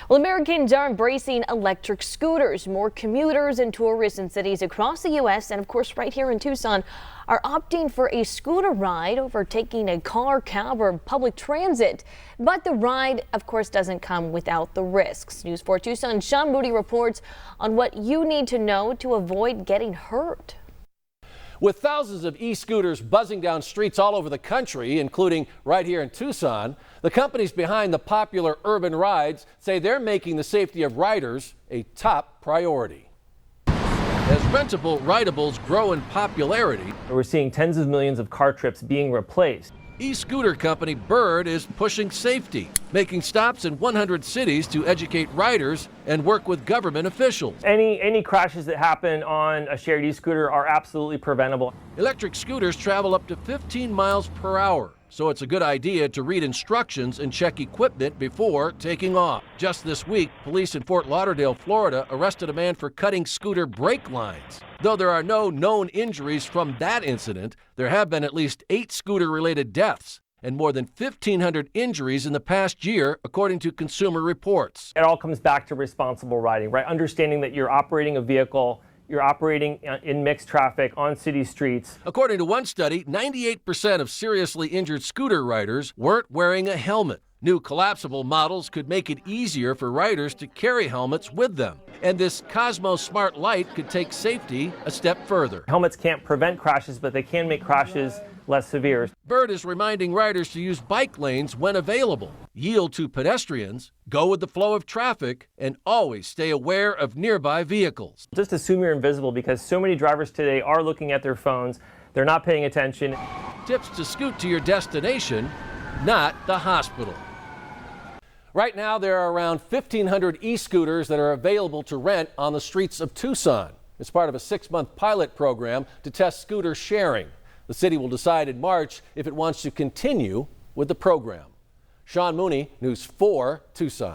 Well, Americans are embracing electric scooters. More commuters and tourists in cities across the U.S. and, of course, right here in Tucson are opting for a scooter ride over taking a car, cab, or public transit. But the ride, of course, doesn't come without the risks. News 4 Tucson Sean Moody reports on what you need to know to avoid getting hurt. With thousands of e-scooters buzzing down streets all over the country, including right here in Tucson, the companies behind the popular urban rides say they're making the safety of riders a top priority. As rentable rideables grow in popularity, we're seeing tens of millions of car trips being replaced. E-scooter company Bird is pushing safety, making stops in 100 cities to educate riders and work with government officials. Any crashes that happen on a shared e-scooter are absolutely preventable. Electric scooters travel up to 15 miles per hour, so it's a good idea to read instructions and check equipment before taking off. Just this week, police in Fort Lauderdale, Florida, arrested a man for cutting scooter brake lines. Though there are no known injuries from that incident, there have been at least 8 scooter-related deaths and more than 1,500 injuries in the past year, according to Consumer Reports. It all comes back to responsible riding, right? Understanding that you're operating a vehicle, you're operating in mixed traffic on city streets. According to one study, 98% of seriously injured scooter riders weren't wearing a helmet. New collapsible models could make it easier for riders to carry helmets with them. And this Cosmo Smart Light could take safety a step further. Helmets can't prevent crashes, but they can make crashes less severe. Bird is reminding riders to use bike lanes when available, yield to pedestrians, go with the flow of traffic, and always stay aware of nearby vehicles. Just assume you're invisible because so many drivers today are looking at their phones. They're not paying attention. Tips to scoot to your destination, not the hospital. Right now, there are around 1,500 e-scooters that are available to rent on the streets of Tucson. It's part of a 6-month pilot program to test scooter sharing. The city will decide in March if it wants to continue with the program. Sean Mooney, News 4 Tucson.